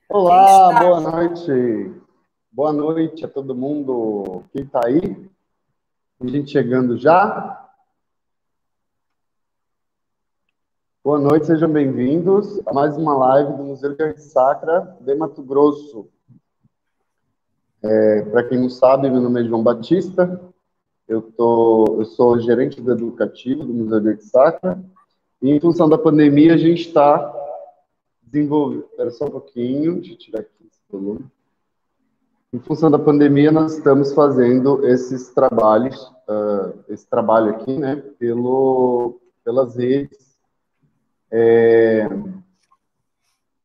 Olá, boa noite. Boa noite a todo mundo. Quem está aí? Tem gente chegando já? Boa noite, sejam bem-vindos a mais uma live do Museu de Arte Sacra de Mato Grosso. Para quem não sabe, meu nome é João Batista. Eu sou gerente do educativo do Museu de Arte Sacra. E, em função da pandemia, a gente está desenvolvendo... Espera só um pouquinho, deixa eu tirar aqui esse volume. Em função da pandemia, nós estamos fazendo esses trabalhos, esse trabalho aqui, né, pelas redes,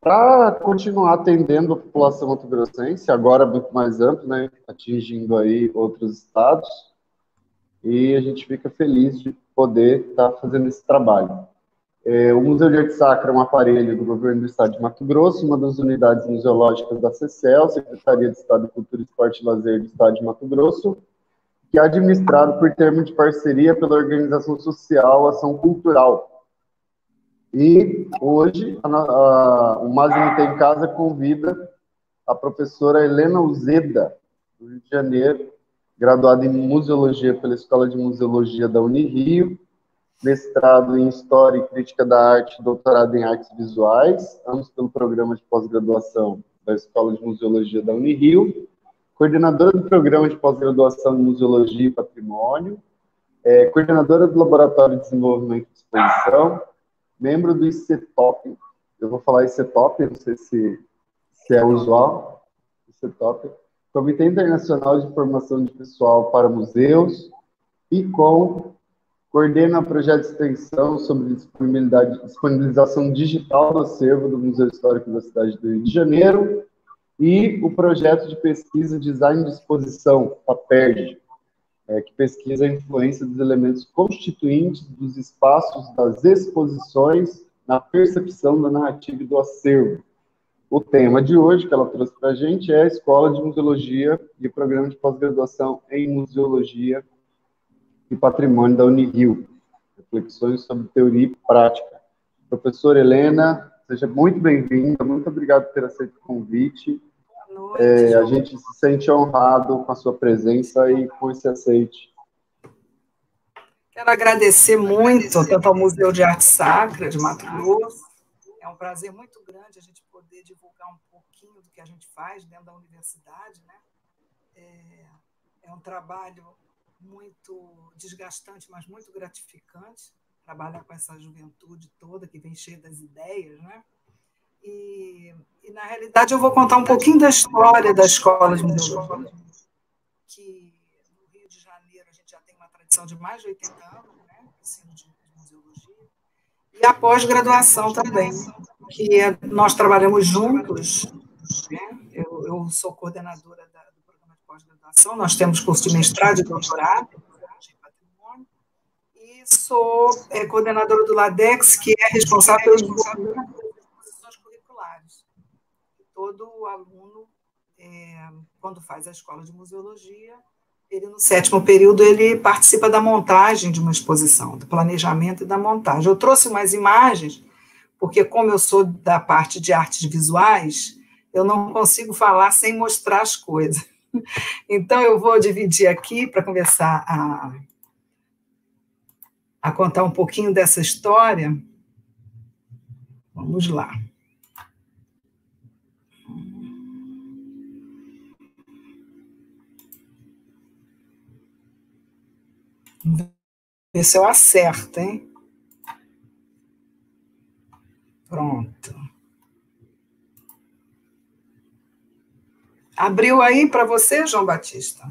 para continuar atendendo a população mato-grossense, agora muito mais amplo, né, atingindo aí outros estados, e a gente fica feliz de poder estar fazendo esse trabalho. O Museu de Arte Sacra é um aparelho do governo do estado de Mato Grosso, uma das unidades museológicas da CECEL, Secretaria de Estado de Cultura, Esporte e Lazer do estado de Mato Grosso, que é administrado por termo de parceria pela organização social Ação Cultural. E hoje, o Máximo Tem Casa convida a professora Helena Uzeda, do Rio de Janeiro, graduada em Museologia pela Escola de Museologia da Unirio, mestrado em História e Crítica da Arte, doutorado em Artes Visuais, ambos pelo programa de pós-graduação da Escola de Museologia da Unirio, coordenadora do programa de pós-graduação em Museologia e Patrimônio, coordenadora do Laboratório de Desenvolvimento de Exposição, membro do ICETOP, eu vou falar ICETOP, não sei se é usual, ICETOP, Comitê Internacional de Formação de Pessoal para Museus, e coordena o projeto de extensão sobre disponibilização digital do acervo do Museu Histórico da cidade do Rio de Janeiro e o projeto de pesquisa Design de Exposição, PAPERD, que pesquisa a influência dos elementos constituintes dos espaços das exposições na percepção da narrativa e do acervo. O tema de hoje que ela trouxe para a gente é a Escola de Museologia e o Programa de Pós-Graduação em Museologia e Patrimônio da Unirio, reflexões sobre teoria e prática. Professora Helena, seja muito bem-vinda, muito obrigado por ter aceito o convite. Boa noite, a gente se sente honrado com a sua presença e com esse aceite. Quero agradecer muito tanto ao Museu de Arte Sacra de Mato Grosso. É um prazer muito grande a gente poder divulgar um pouquinho do que a gente faz dentro da universidade, né? É um trabalho muito desgastante, mas muito gratificante, trabalhar com essa juventude toda que vem cheia das ideias, né? E na realidade, eu vou contar um pouquinho da história da Escola de Museologia, que no Rio de Janeiro a gente já tem uma tradição de mais de 80 anos, né? Ensino de museologia, e a pós-graduação também, que nós trabalhamos juntos, né? Eu sou coordenadora do programa de pós-graduação, nós temos curso de mestrado e doutorado em patrimônio, e sou coordenadora do LADEX, que é responsável pelo desenvolvimento das exposições curriculares. Todo aluno, quando faz a escola de museologia, ele, no 7º período, ele participa da montagem de uma exposição, do planejamento e da montagem. Eu trouxe umas imagens, porque como eu sou da parte de artes visuais, eu não consigo falar sem mostrar as coisas. Então, eu vou dividir aqui para começar a contar um pouquinho dessa história. Vamos lá. Vamos ver se eu acerto, hein? Pronto. Abriu aí para você, João Batista?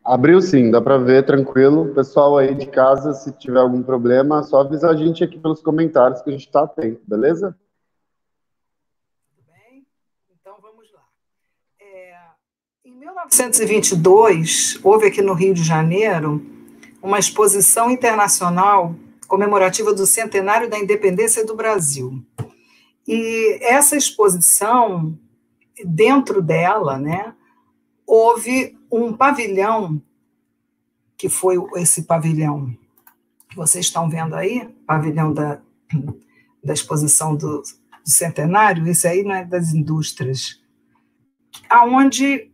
Abriu sim, dá para ver, tranquilo. Pessoal aí de casa, se tiver algum problema, só avisar a gente aqui pelos comentários que a gente está atento, beleza? Tudo bem? Então, vamos lá. Em 1922, houve aqui no Rio de Janeiro uma exposição internacional comemorativa do centenário da independência do Brasil. E essa exposição, dentro dela, né, houve um pavilhão, que foi esse pavilhão que vocês estão vendo aí, pavilhão da exposição do centenário, esse aí não é das indústrias, aonde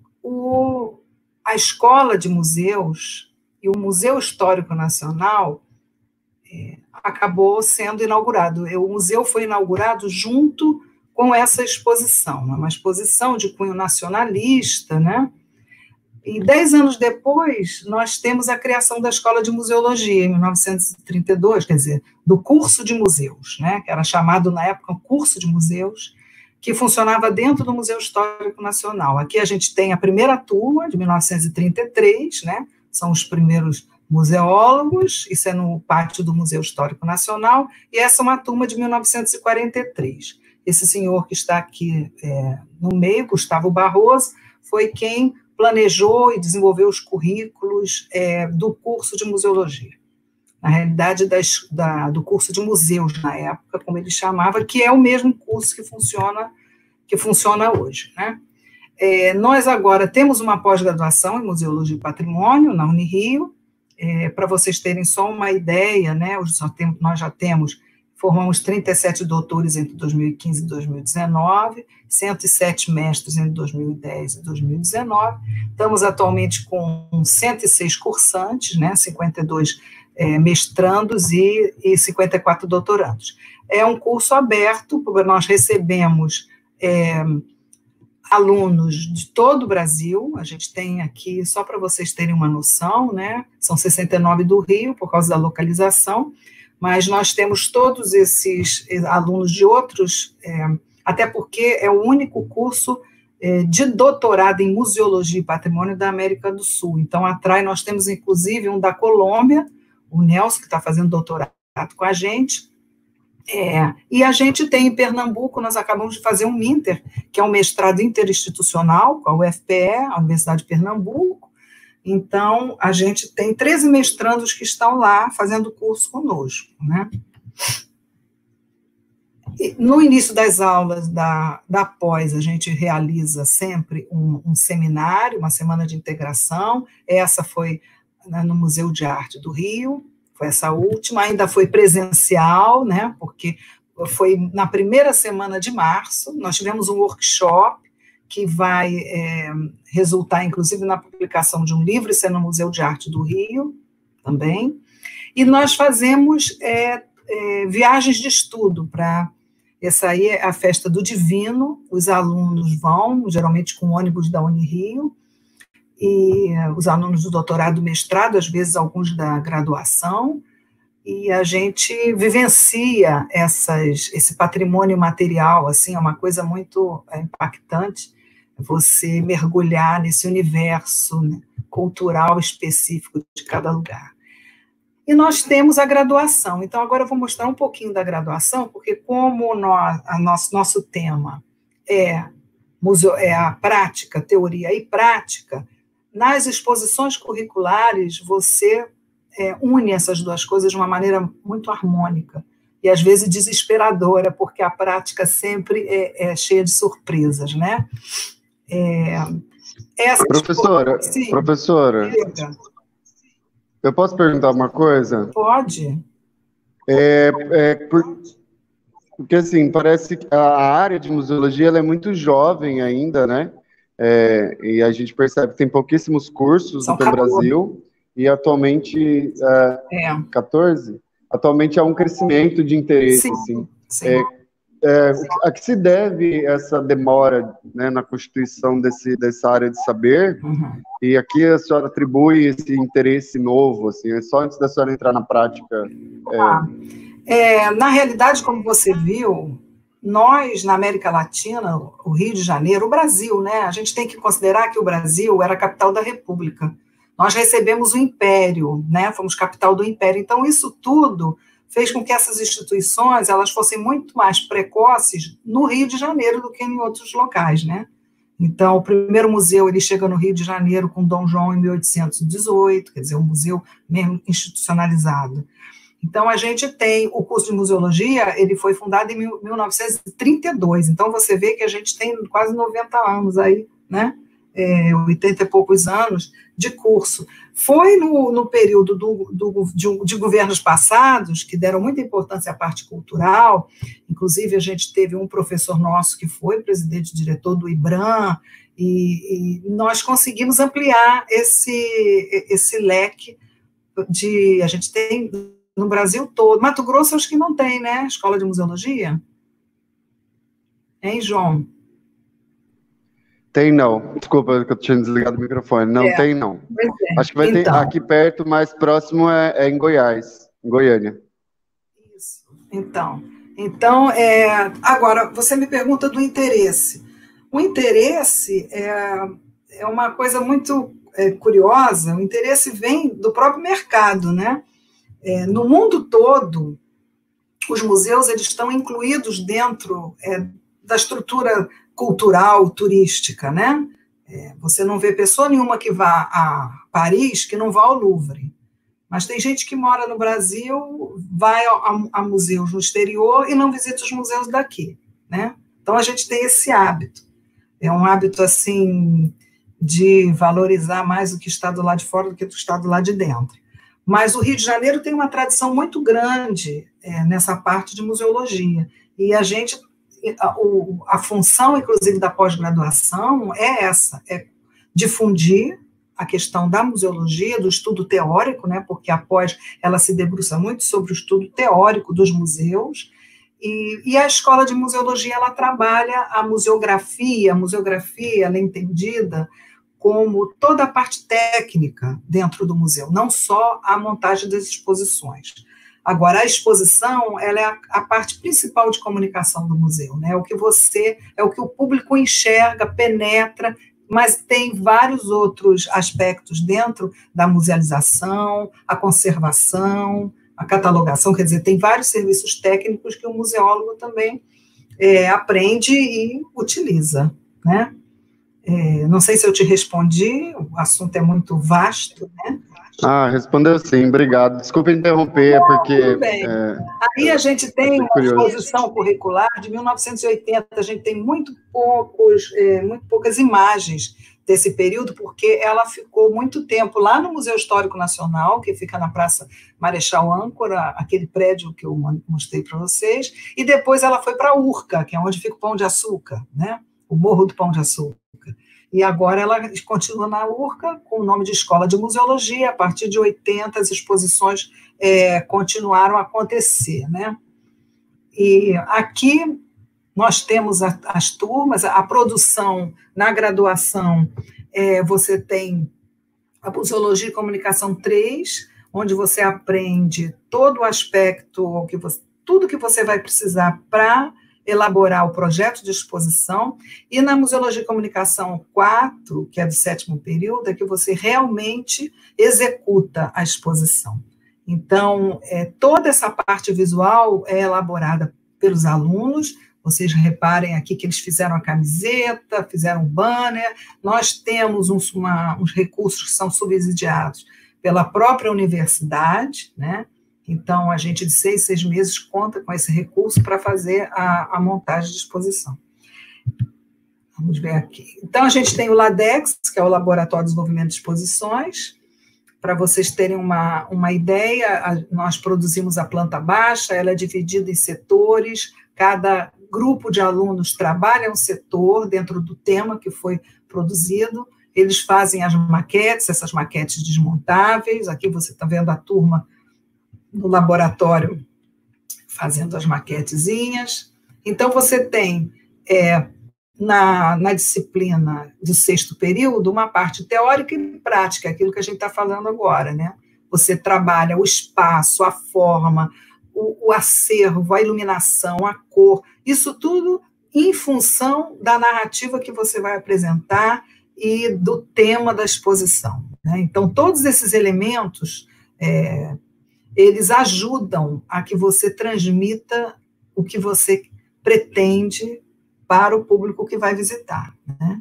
a Escola de Museus e o Museu Histórico Nacional acabou sendo inaugurado. O museu foi inaugurado junto com essa exposição, uma exposição de cunho nacionalista, né? E 10 anos depois, nós temos a criação da Escola de Museologia, em 1932, quer dizer, do curso de museus, né? Que era chamado, na época, curso de museus, que funcionava dentro do Museu Histórico Nacional. Aqui a gente tem a primeira turma, de 1933, né? São os primeiros museólogos, isso é no pátio do Museu Histórico Nacional, e essa é uma turma de 1943. Esse senhor que está aqui no meio, Gustavo Barroso, foi quem planejou e desenvolveu os currículos do curso de museologia. Na realidade, do curso de museus, na época, como ele chamava, que é o mesmo curso que funciona hoje, né? Nós agora temos uma pós-graduação em Museologia e Patrimônio, na Unirio. Para vocês terem só uma ideia, né, nós já formamos 37 doutores entre 2015 e 2019, 107 mestres entre 2010 e 2019, estamos atualmente com 106 cursantes, né, 52 mestrandos e 54 doutorandos. É um curso aberto, porque nós recebemos alunos de todo o Brasil, a gente tem aqui, só para vocês terem uma noção, né, são 69 do Rio, por causa da localização, mas nós temos todos esses alunos de outros, até porque é o único curso de doutorado em Museologia e Patrimônio da América do Sul. Então, atrás nós temos, inclusive, um da Colômbia, o Nelson, que está fazendo doutorado com a gente, e a gente tem em Pernambuco, nós acabamos de fazer um INTER, que é um mestrado interinstitucional, com a UFPE, a Universidade de Pernambuco. Então, a gente tem 13 mestrandos que estão lá fazendo curso conosco, né? E no início das aulas da pós, a gente realiza sempre um seminário, uma semana de integração. Essa foi no Museu de Arte do Rio, foi essa última, ainda foi presencial, né, porque foi na primeira semana de março, nós tivemos um workshop que vai resultar, inclusive, na publicação de um livro, isso é no Museu de Arte do Rio, também, e nós fazemos viagens de estudo para... Essa aí é a Festa do Divino, os alunos vão, geralmente com ônibus da Unirio, e os alunos do doutorado, mestrado, às vezes alguns da graduação, e a gente vivencia esse patrimônio material, assim, é uma coisa muito impactante, você mergulhar nesse universo, né, cultural específico de cada lugar. E nós temos a graduação, então agora eu vou mostrar um pouquinho da graduação, porque como nosso tema é a prática, teoria e prática, nas exposições curriculares, você une essas duas coisas de uma maneira muito harmônica e, às vezes, desesperadora, porque a prática sempre é cheia de surpresas, né? Professora, eu posso perguntar uma coisa? Pode. Porque, assim, parece que a área de museologia ela é muito jovem ainda, né? E a gente percebe que tem pouquíssimos cursos no Brasil, e atualmente, 14? Atualmente há um crescimento de interesse, sim, assim. Sim. A que se deve essa demora, né, na constituição dessa área de saber? Uhum. E aqui a senhora atribui esse interesse novo, assim, é só antes da senhora entrar na prática? Na realidade, como você viu, nós, na América Latina, o Rio de Janeiro, o Brasil, né, a gente tem que considerar que o Brasil era a capital da República. Nós recebemos o Império, né, fomos capital do Império. Então, isso tudo fez com que essas instituições elas fossem muito mais precoces no Rio de Janeiro do que em outros locais, né? Então, o primeiro museu ele chega no Rio de Janeiro com Dom João em 1818, quer dizer, um museu mesmo institucionalizado. Então, a gente tem o curso de museologia, ele foi fundado em 1932, então você vê que a gente tem quase 90 anos aí, né, 80 e poucos anos de curso. Foi no período de governos passados, que deram muita importância à parte cultural, inclusive a gente teve um professor nosso que foi presidente-diretor do IBRAM, e nós conseguimos ampliar esse leque a gente tem no Brasil todo. Mato Grosso, acho que não tem, né? Escola de Museologia? Hein, João? Tem não. Desculpa que eu tinha desligado o microfone. Não tem, não. Acho que vai ter aqui perto, mais próximo é em Goiás, em Goiânia. Isso. Então, agora, você me pergunta do interesse. O interesse é uma coisa muito curiosa. O interesse vem do próprio mercado, né? No mundo todo, os museus eles estão incluídos dentro da estrutura cultural, turística, né? Você não vê pessoa nenhuma que vá a Paris que não vá ao Louvre. Mas tem gente que mora no Brasil, vai a museus no exterior e não visita os museus daqui, né? Então, a gente tem esse hábito. É um hábito, assim, de valorizar mais o que está do lado de fora do que o que está do lado de dentro. Mas o Rio de Janeiro tem uma tradição muito grande nessa parte de museologia. E a função, inclusive, da pós-graduação é essa, é difundir a questão da museologia, do estudo teórico, né, porque a pós ela se debruça muito sobre o estudo teórico dos museus, e a escola de museologia ela trabalha a museografia ela é entendida como toda a parte técnica dentro do museu, não só a montagem das exposições. Agora, a exposição ela é a parte principal de comunicação do museu, né? O que o público enxerga, penetra, mas tem vários outros aspectos dentro da musealização, a conservação, a catalogação, quer dizer, tem vários serviços técnicos que o museólogo também aprende e utiliza, né? Não sei se eu te respondi, o assunto é muito vasto, né? Respondeu sim, obrigado. Desculpa interromper, porque... Tudo bem. Aí a gente tem uma exposição curricular de 1980, a gente tem muito poucas imagens desse período, porque ela ficou muito tempo lá no Museu Histórico Nacional, que fica na Praça Marechal Âncora, aquele prédio que eu mostrei para vocês, e depois ela foi para a Urca, que é onde fica o Pão de Açúcar, né? O Morro do Pão de Açúcar. E agora ela continua na Urca, com o nome de Escola de Museologia. A partir de 80, as exposições continuaram a acontecer, né? E aqui nós temos as turmas, a produção na graduação, você tem a Museologia e Comunicação 3, onde você aprende todo o aspecto, tudo que você vai precisar para elaborar o projeto de exposição, e na Museologia e Comunicação 4, que é do 7º período, é que você realmente executa a exposição. Então, toda essa parte visual é elaborada pelos alunos. Vocês reparem aqui que eles fizeram a camiseta, fizeram o banner. Nós temos uns recursos que são subsidiados pela própria universidade, né? Então, a gente de 6 meses conta com esse recurso para fazer a montagem de exposição. Vamos ver aqui. Então, a gente tem o LADEX, que é o Laboratório de Desenvolvimento de Exposições. Para vocês terem uma ideia, nós produzimos a planta baixa, ela é dividida em setores, cada grupo de alunos trabalha um setor dentro do tema que foi produzido, eles fazem as maquetes, essas maquetes desmontáveis, aqui você está vendo a turma no laboratório fazendo as maquetezinhas. Então, você tem, na disciplina do 6º período, uma parte teórica e prática, aquilo que a gente está falando agora, né? Você trabalha o espaço, a forma, o acervo, a iluminação, a cor, isso tudo em função da narrativa que você vai apresentar e do tema da exposição, né? Então, todos esses elementos eles ajudam a que você transmita o que você pretende para o público que vai visitar, né?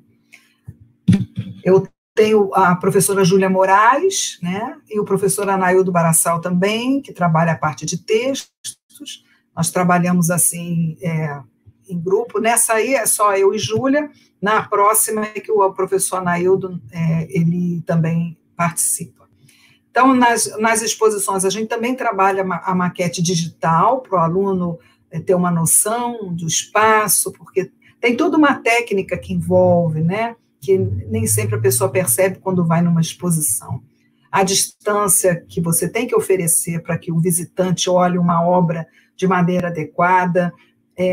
Eu tenho a professora Júlia Moraes, né, e o professor Anaildo Barassal também, que trabalha a parte de textos. Nós trabalhamos assim em grupo. Nessa aí é só eu e Júlia, na próxima é que o professor Anaildo, ele também participa. Então, nas exposições, a gente também trabalha a maquete digital, para o aluno ter uma noção do espaço, porque tem toda uma técnica que envolve, né, que nem sempre a pessoa percebe quando vai numa exposição. A distância que você tem que oferecer para que o visitante olhe uma obra de maneira adequada,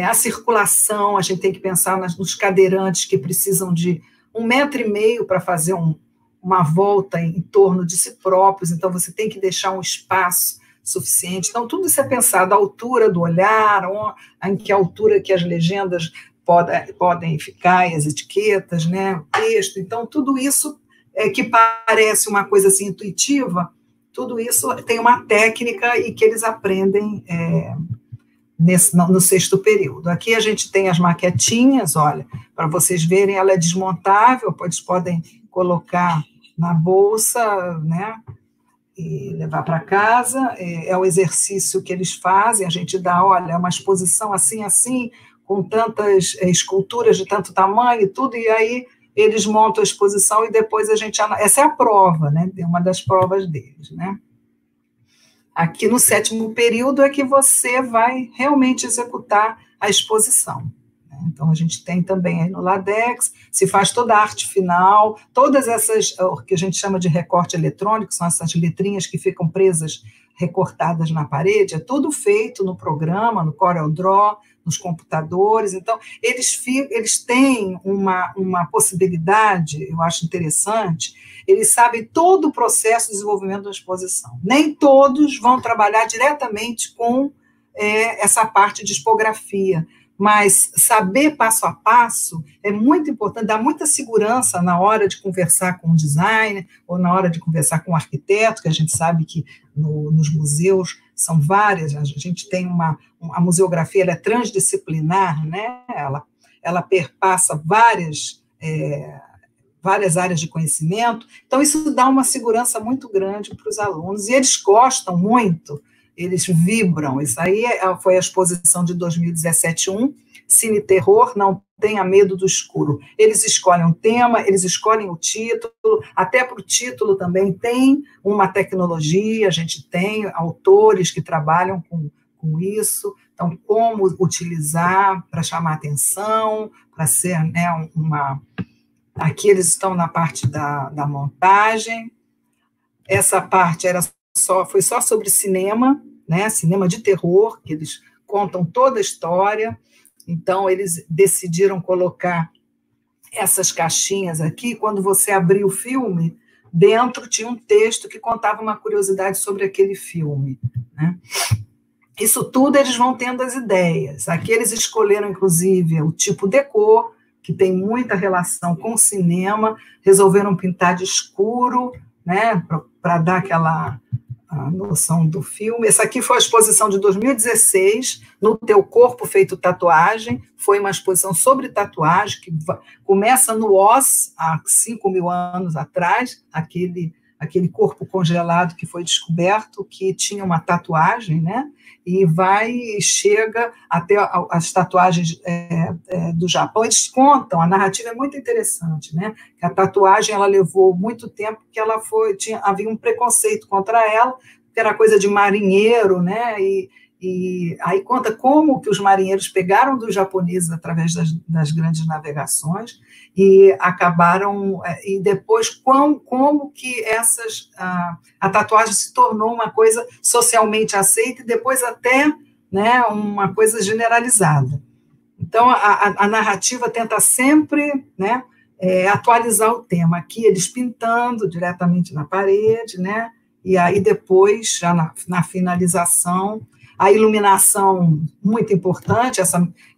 a circulação, a gente tem que pensar nos cadeirantes que precisam de 1,5 metro para fazer uma volta em torno de si próprios, então você tem que deixar um espaço suficiente. Então, tudo isso é pensado, a altura do olhar, em que altura que as legendas podem ficar, e as etiquetas, né, o texto. Então, tudo isso que parece uma coisa assim intuitiva, tudo isso tem uma técnica e que eles aprendem no 6º período. Aqui a gente tem as maquetinhas, olha, para vocês verem, ela é desmontável, eles podem colocar na bolsa, né, e levar para casa, é o exercício que eles fazem, a gente dá, olha, uma exposição assim, assim, com tantas esculturas de tanto tamanho e tudo, e aí eles montam a exposição e depois a gente... Essa é a prova, né, uma das provas deles, né. Aqui no 7º período é que você vai realmente executar a exposição. Então, a gente tem também aí no LaDeX, se faz toda a arte final, todas essas, o que a gente chama de recorte eletrônico, são essas letrinhas que ficam presas, recortadas na parede, é tudo feito no programa, no CorelDRAW, nos computadores. Então, eles têm uma possibilidade, eu acho interessante, eles sabem todo o processo de desenvolvimento da exposição. Nem todos vão trabalhar diretamente com essa parte de expografia, mas saber passo a passo é muito importante, dá muita segurança na hora de conversar com o designer ou na hora de conversar com o arquiteto, que a gente sabe que nos museus são várias, a gente tem a museografia, ela é transdisciplinar, né? Ela perpassa várias áreas de conhecimento, então isso dá uma segurança muito grande para os alunos, e eles gostam muito, eles vibram. Isso aí foi a exposição de 2017-1, Cine Terror, Não Tenha Medo do Escuro. Eles escolhem um tema, eles escolhem o título, até para o título também tem uma tecnologia, a gente tem autores que trabalham com isso, então como utilizar para chamar atenção, para ser, né, Aqui eles estão na parte da montagem, essa parte foi só sobre cinema, né, cinema de terror, que eles contam toda a história, então eles decidiram colocar essas caixinhas aqui, quando você abria o filme, dentro tinha um texto que contava uma curiosidade sobre aquele filme, né? Isso tudo eles vão tendo as ideias, aqui eles escolheram, inclusive, o tipo de cor, que tem muita relação com o cinema, resolveram pintar de escuro, né, para dar aquela noção do filme. Essa aqui foi a exposição de 2016, No Teu Corpo Feito Tatuagem, foi uma exposição sobre tatuagem, que começa no Oz, há 5.000 anos atrás, aquele corpo congelado que foi descoberto, que tinha uma tatuagem, né, e chega até as tatuagens do Japão. Eles contam, a narrativa é muito interessante, né, que a tatuagem ela levou muito tempo, que havia um preconceito contra ela, que era coisa de marinheiro, né, e aí conta como que os marinheiros pegaram dos japoneses através das grandes navegações e acabaram, e depois como que a tatuagem se tornou uma coisa socialmente aceita e depois até, né, uma coisa generalizada. Então, a narrativa tenta sempre, né, atualizar o tema. Aqui eles pintando diretamente na parede, né, e aí depois, já na finalização, a iluminação muito importante,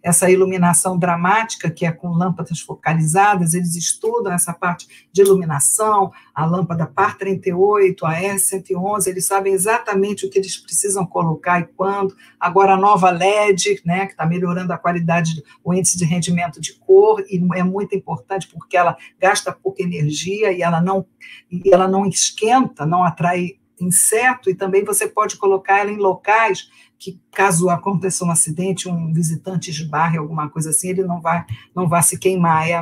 essa iluminação dramática, que é com lâmpadas focalizadas, eles estudam essa parte de iluminação, a lâmpada PAR 38, a R111, eles sabem exatamente o que eles precisam colocar e quando. Agora a nova LED, né, que está melhorando a qualidade, o índice de rendimento de cor, e é muito importante porque ela gasta pouca energia e ela não esquenta, não atrai inseto, e também você pode colocar ela em locais que, caso aconteça um acidente, um visitante esbarre, alguma coisa assim, ele não vai se queimar. É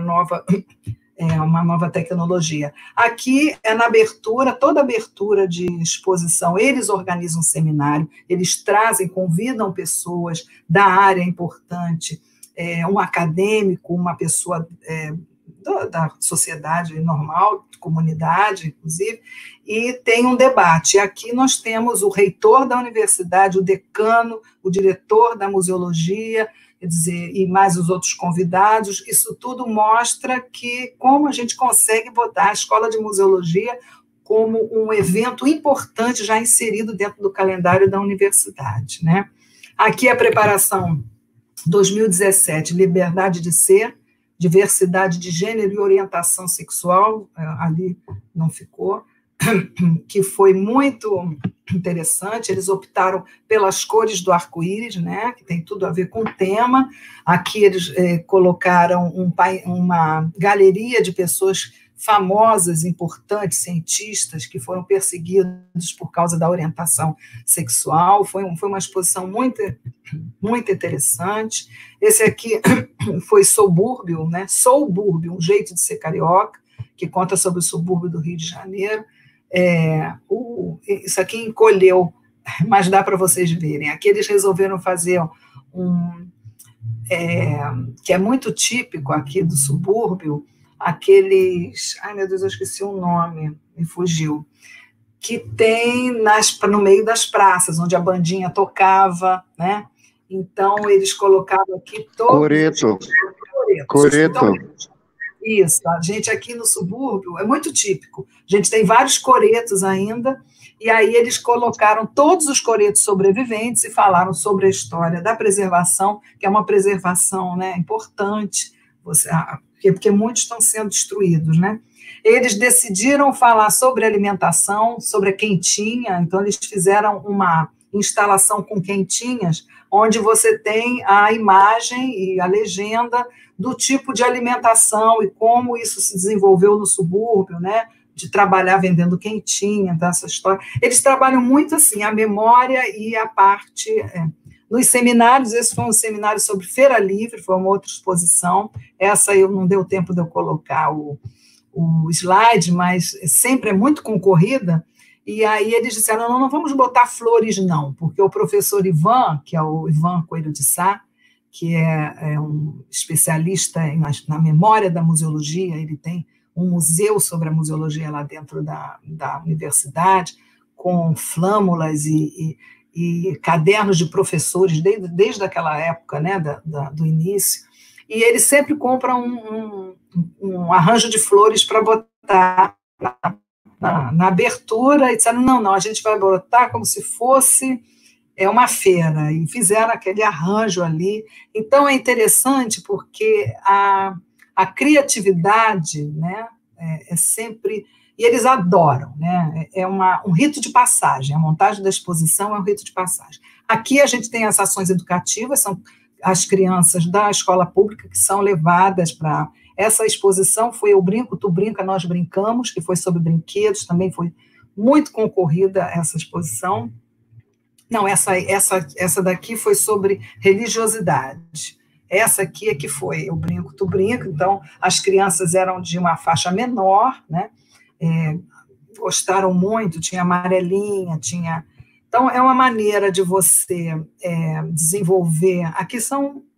uma nova tecnologia. Aqui é na abertura, toda abertura de exposição, eles organizam um seminário, eles trazem, convidam pessoas da área importante, um acadêmico, uma pessoa da sociedade normal, comunidade, inclusive, e tem um debate. Aqui nós temos o reitor da universidade, o decano, o diretor da museologia, quer dizer, e mais os outros convidados. Isso tudo mostra que como a gente consegue botar a Escola de Museologia como um evento importante já inserido dentro do calendário da universidade, né? Aqui a preparação 2017, liberdade de ser, diversidade de gênero e orientação sexual, ali não ficou, que foi muito interessante. Eles optaram pelas cores do arco-íris, né, que tem tudo a ver com o tema. Aqui eles colocaram uma galeria de pessoas famosas, importantes, cientistas, que foram perseguidos por causa da orientação sexual. Foi uma exposição muito, muito interessante. Esse aqui foi Subúrbio, né? Subúrbio, um jeito de ser carioca, que conta sobre o subúrbio do Rio de Janeiro. Isso aqui encolheu, mas dá para vocês verem. Aqui eles resolveram fazer que é muito típico aqui do subúrbio, aqueles... Ai, meu Deus, eu esqueci o nome, me fugiu. Que tem no meio das praças, onde a bandinha tocava, né? Então, eles colocavam aqui todos... Coreto. Então, isso, a gente aqui no subúrbio é muito típico. A gente tem vários coretos ainda, e aí eles colocaram todos os coretos sobreviventes e falaram sobre a história da preservação, que é uma preservação, né, importante, porque muitos estão sendo destruídos, né? Eles decidiram falar sobre alimentação, sobre a quentinha, então eles fizeram uma instalação com quentinhas, onde você tem a imagem e a legenda do tipo de alimentação e como isso se desenvolveu no subúrbio, né? De trabalhar vendendo quentinha, dessa história. Eles trabalham muito assim, a memória e a parte... Nos seminários, esse foi um seminário sobre Feira Livre, foi uma outra exposição. Essa não deu tempo de eu colocar o slide, mas sempre é muito concorrida. E aí eles disseram, não vamos botar flores, não, porque o professor Ivan, que é o Ivan Coelho de Sá, que é um especialista na memória da museologia, ele tem um museu sobre a museologia lá dentro da universidade, com flâmulas e cadernos de professores, desde aquela época, né, do início, e ele sempre compra um arranjo de flores para botar na abertura, e disseram, não, a gente vai botar como se fosse uma feira, e fizeram aquele arranjo ali. Então, é interessante porque a criatividade, né, é sempre... E eles adoram, né? É um rito de passagem, a montagem da exposição é um rito de passagem. Aqui a gente tem as ações educativas, são as crianças da escola pública que são levadas para... Essa exposição foi Eu Brinco, Tu Brinca, Nós Brincamos, que foi sobre brinquedos, também foi muito concorrida essa exposição. Não, essa daqui foi sobre religiosidade. Essa aqui é que foi Eu Brinco, Tu Brinca, então as crianças eram de uma faixa menor, né? Gostaram muito, tinha amarelinha, tinha... Então, é uma maneira de você desenvolver... Aqui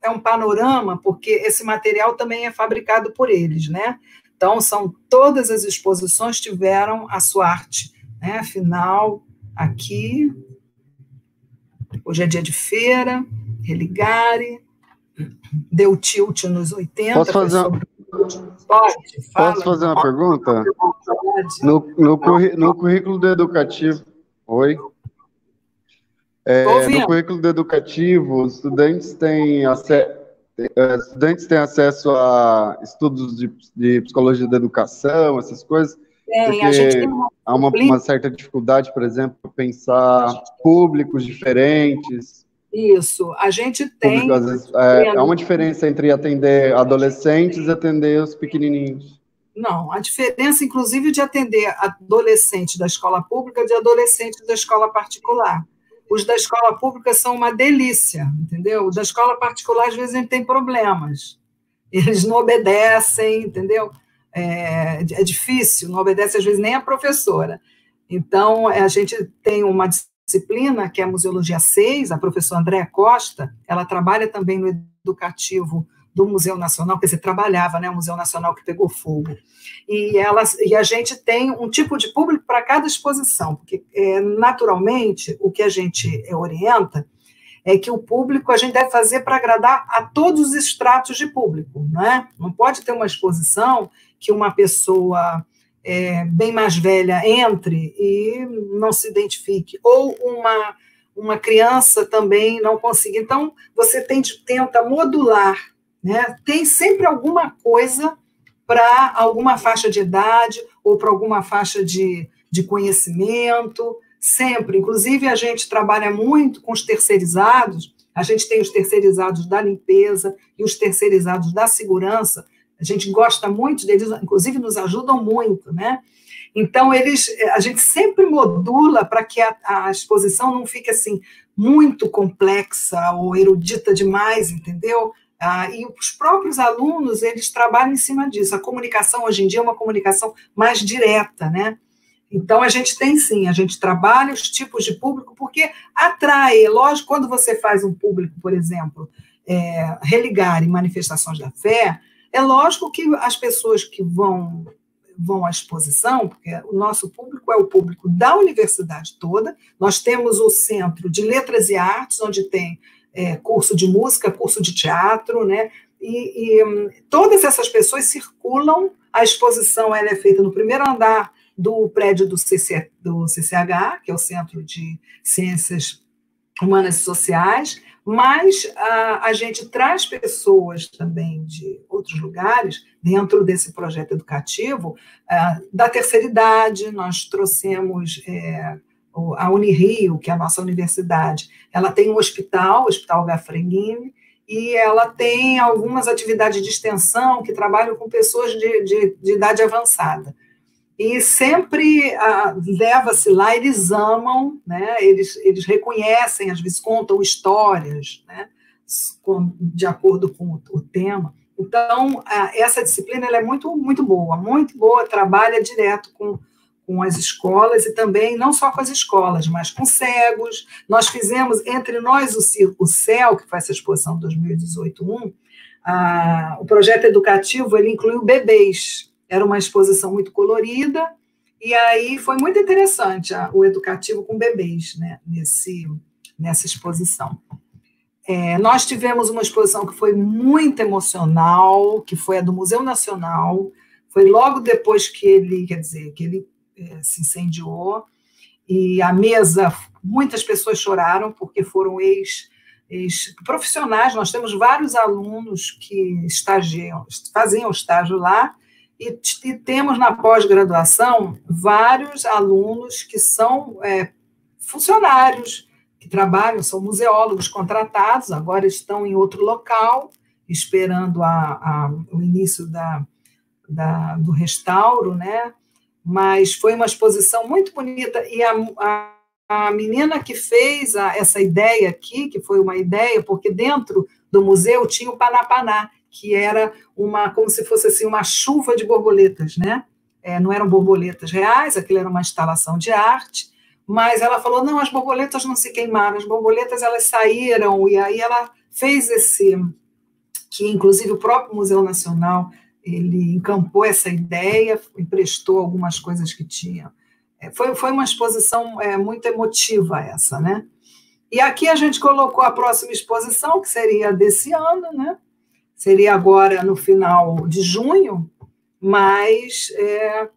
é um panorama, porque esse material também é fabricado por eles, né? Então, todas as exposições tiveram a sua arte, né? Final, aqui, hoje é dia de feira, Religare, deu tilt nos 80... Posso fazer uma pergunta? No currículo do educativo... Oi? No currículo do educativo, os estudantes têm acesso a estudos de psicologia da educação, essas coisas? Tem, a gente tem há uma certa dificuldade, por exemplo, pensar públicos diferentes. Isso, a gente tem... Às vezes, há uma diferença entre atender adolescentes e atender os pequenininhos. Não, a diferença, inclusive, de atender adolescentes da escola pública de adolescentes da escola particular. Os da escola pública são uma delícia, entendeu? Os da escola particular, às vezes, a gente tem problemas. Eles não obedecem, entendeu? É difícil, não obedece, às vezes, nem a professora. Então, a gente tem uma disciplina, que é a Museologia 6, a professora Andréa Costa, ela trabalha também no educativo do Museu Nacional, quer dizer, trabalhava, né, o Museu Nacional que pegou fogo. E a gente tem um tipo de público para cada exposição, porque, naturalmente, o que a gente orienta é que o público a gente deve fazer para agradar a todos os estratos de público, né? Não pode ter uma exposição que uma pessoa bem mais velha entre e não se identifique, ou uma criança também não consiga. Então, você tenta modular, né? Tem sempre alguma coisa para alguma faixa de idade ou para alguma faixa de conhecimento, sempre. Inclusive, a gente trabalha muito com os terceirizados, a gente tem os terceirizados da limpeza e os terceirizados da segurança, a gente gosta muito deles, inclusive nos ajudam muito, né? Então, a gente sempre modula para que a exposição não fique assim muito complexa ou erudita demais, entendeu? E os próprios alunos, eles trabalham em cima disso. A comunicação, hoje em dia, é uma comunicação mais direta, né? Então, a gente tem, sim, a gente trabalha os tipos de público, porque atrai, lógico, quando você faz um público, por exemplo, religar em manifestações da fé, é lógico que as pessoas que vão à exposição, porque o nosso público é o público da universidade toda, nós temos o Centro de Letras e Artes, onde tem curso de música, curso de teatro, né? E todas essas pessoas circulam, a exposição ela é feita no primeiro andar do prédio do CCH, que é o Centro de Ciências Humanas e Sociais, mas a gente traz pessoas também de outros lugares, dentro desse projeto educativo, da terceira idade. Nós trouxemos a Unirio, que é a nossa universidade, ela tem um hospital, o Hospital Gafreguini, e ela tem algumas atividades de extensão que trabalham com pessoas de idade avançada. E sempre leva-se lá, eles amam, né? Eles reconhecem, às vezes contam histórias, né? De acordo com o tema. Então, essa disciplina ela é muito, muito boa, trabalha direto com as escolas e também, não só com as escolas, mas com cegos. Nós fizemos, entre nós, o CEL, que foi essa exposição 2018-1, o projeto educativo, ele incluiu bebês. Era uma exposição muito colorida, e aí foi muito interessante o educativo com bebês, né, nessa exposição. Nós tivemos uma exposição que foi muito emocional, que foi a do Museu Nacional, foi logo depois que ele se incendiou, e a mesa, muitas pessoas choraram, porque foram ex-profissionais, nós temos vários alunos que faziam estágio lá, e temos na pós-graduação vários alunos que são funcionários, que trabalham, são museólogos contratados, agora estão em outro local, esperando o início do restauro, né? Mas foi uma exposição muito bonita, e a menina que fez essa ideia aqui, que foi uma ideia, porque dentro do museu tinha o Panapaná, que era como se fosse assim, uma chuva de borboletas, né? Não eram borboletas reais, aquilo era uma instalação de arte, mas ela falou, não, as borboletas não se queimaram, as borboletas elas saíram, e aí ela fez que inclusive o próprio Museu Nacional, ele encampou essa ideia, emprestou algumas coisas que tinha. Foi uma exposição muito emotiva essa, né? E aqui a gente colocou a próxima exposição, que seria desse ano, né? Seria agora no final de junho, mas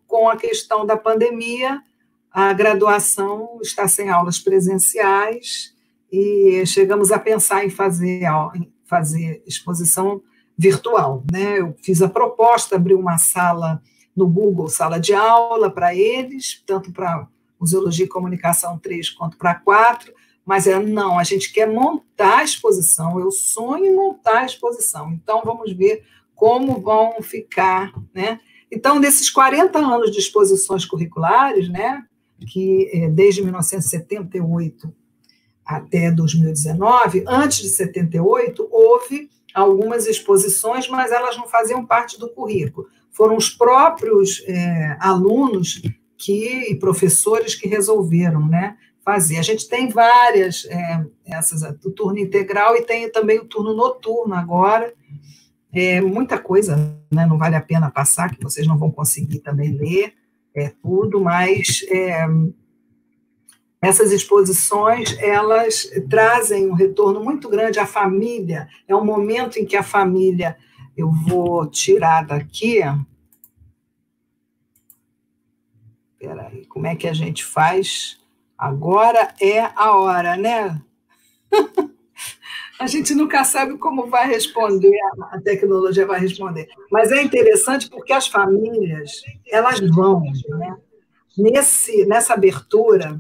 com a questão da pandemia, a graduação está sem aulas presenciais e chegamos a pensar em fazer exposição virtual, né? Eu fiz a proposta, abri uma sala no Google, sala de aula para eles, tanto para Museologia e Comunicação 3 quanto para 4, mas não, a gente quer montar a exposição, eu sonho em montar a exposição, então vamos ver como vão ficar, né? Então, nesses 40 anos de exposições curriculares, né, que desde 1978 até 2019, antes de 78, houve algumas exposições, mas elas não faziam parte do currículo. Foram os próprios alunos e professores que resolveram, né, fazer. A gente tem várias, o turno integral e tem também o turno noturno agora. Muita coisa, né, não vale a pena passar, que vocês não vão conseguir também ler tudo, mas essas exposições, elas trazem um retorno muito grande à família. É um momento em que a família... Eu vou tirar daqui... Espera aí, como é que a gente faz? Agora é a hora, né? A gente nunca sabe como vai responder, a tecnologia vai responder. Mas é interessante porque as famílias, elas vão, né? Nessa abertura,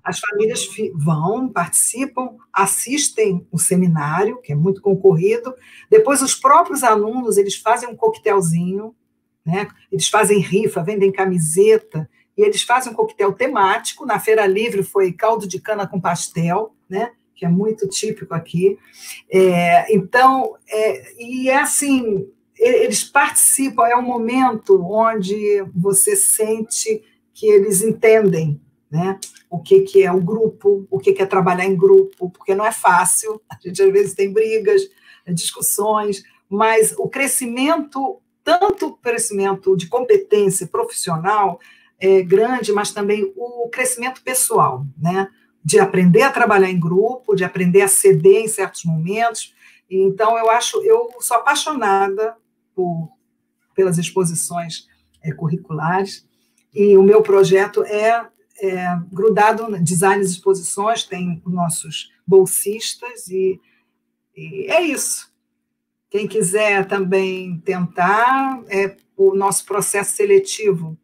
as famílias vão, participam, assistem o seminário, que é muito concorrido. Depois, os próprios alunos, eles fazem um coquetelzinho, né? Eles fazem rifa, vendem camiseta, e eles fazem um coquetel temático. Na Feira Livre foi caldo de cana com pastel, né? Que é muito típico aqui. Então, assim, eles participam, é um momento onde você sente que eles entendem, né, o que é o grupo, o que é trabalhar em grupo, porque não é fácil, a gente às vezes tem brigas, discussões, mas o crescimento, tanto o crescimento de competência profissional é grande, mas também o crescimento pessoal, né, de aprender a trabalhar em grupo, de aprender a ceder em certos momentos. Então, eu sou apaixonada pelas exposições curriculares, e o meu projeto é grudado no design de exposições, tem nossos bolsistas, e é isso. Quem quiser também tentar, o nosso processo seletivo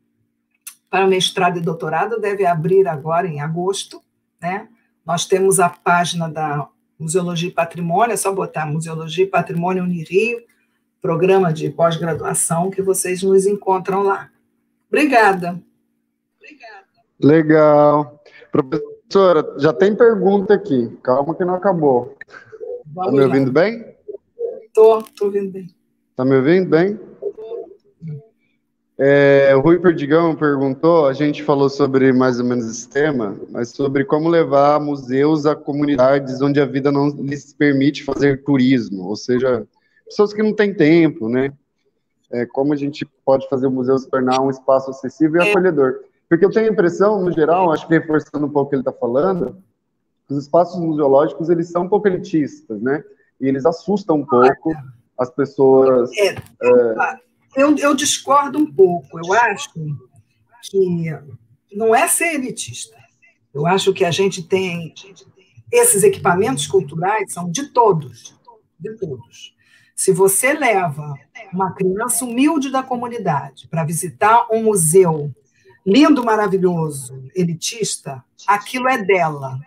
para mestrado e doutorado deve abrir agora em agosto, né? Nós temos a página da Museologia e Patrimônio, é só botar Museologia e Patrimônio Unirio, programa de pós-graduação, que vocês nos encontram lá. Obrigada. Legal. Professora, já tem pergunta aqui. Calma que não acabou. Está me ouvindo bem? Estou ouvindo bem. Está me ouvindo bem? O Rui Perdigão perguntou, a gente falou sobre mais ou menos esse tema, mas sobre como levar museus a comunidades onde a vida não lhes permite fazer turismo, ou seja, pessoas que não têm tempo, né? Como a gente pode fazer o museu se tornar um espaço acessível e acolhedor. Porque eu tenho a impressão, no geral, acho que reforçando um pouco o que ele está falando, os espaços museológicos, eles são um pouco elitistas, né? E eles assustam um pouco as pessoas... Eu discordo um pouco. Eu acho que não é ser elitista. Eu acho que a gente tem... Esses equipamentos culturais são de todos. De todos. Se você leva uma criança humilde da comunidade para visitar um museu lindo, maravilhoso, elitista, aquilo é dela.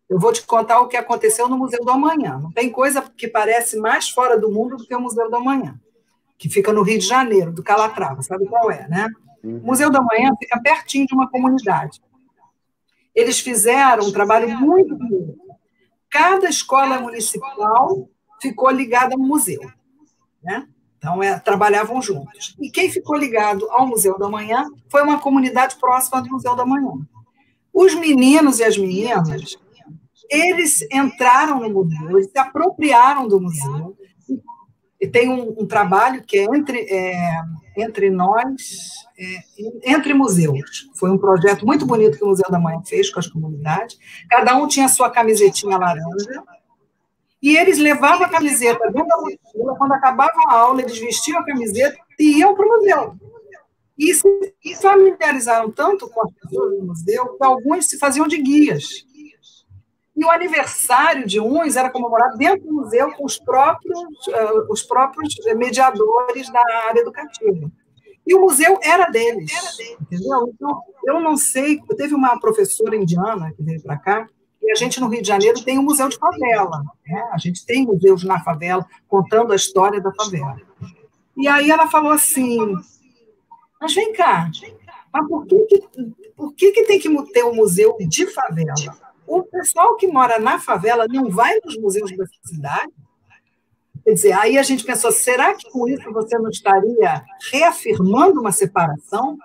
Eu vou te contar o que aconteceu no Museu do Amanhã. Não tem coisa que parece mais fora do mundo do que o Museu do Amanhã, que fica no Rio de Janeiro, do Calatrava, sabe qual é, né? O Museu do Amanhã fica pertinho de uma comunidade. Eles fizeram um trabalho muito bonito. Cada escola municipal ficou ligada ao museu, né? Então, trabalhavam juntos. E quem ficou ligado ao Museu do Amanhã foi uma comunidade próxima do Museu do Amanhã. Os meninos e as meninas, eles entraram no museu, eles se apropriaram do museu. E tem um trabalho que é entre nós, entre museus. Foi um projeto muito bonito que o Museu da Manhã fez com as comunidades. Cada um tinha a sua camisetinha laranja. E eles levavam a camiseta dentro da mochila. Quando acabava a aula, eles vestiam a camiseta e iam para o museu. E se familiarizaram tanto com as pessoas do museu que alguns se faziam de guias. E o aniversário de uns era comemorado dentro do museu com os próprios mediadores da área educativa. E o museu era deles, entendeu? Então, eu não sei, teve uma professora indiana que veio para cá, e a gente no Rio de Janeiro tem um museu de favela, né? A gente tem museus na favela, contando a história da favela. E aí ela falou assim, Mas vem cá, mas por que tem que ter um museu de favela? O pessoal que mora na favela não vai nos museus da cidade? Quer dizer, aí a gente pensou, será que com isso você não estaria reafirmando uma separação?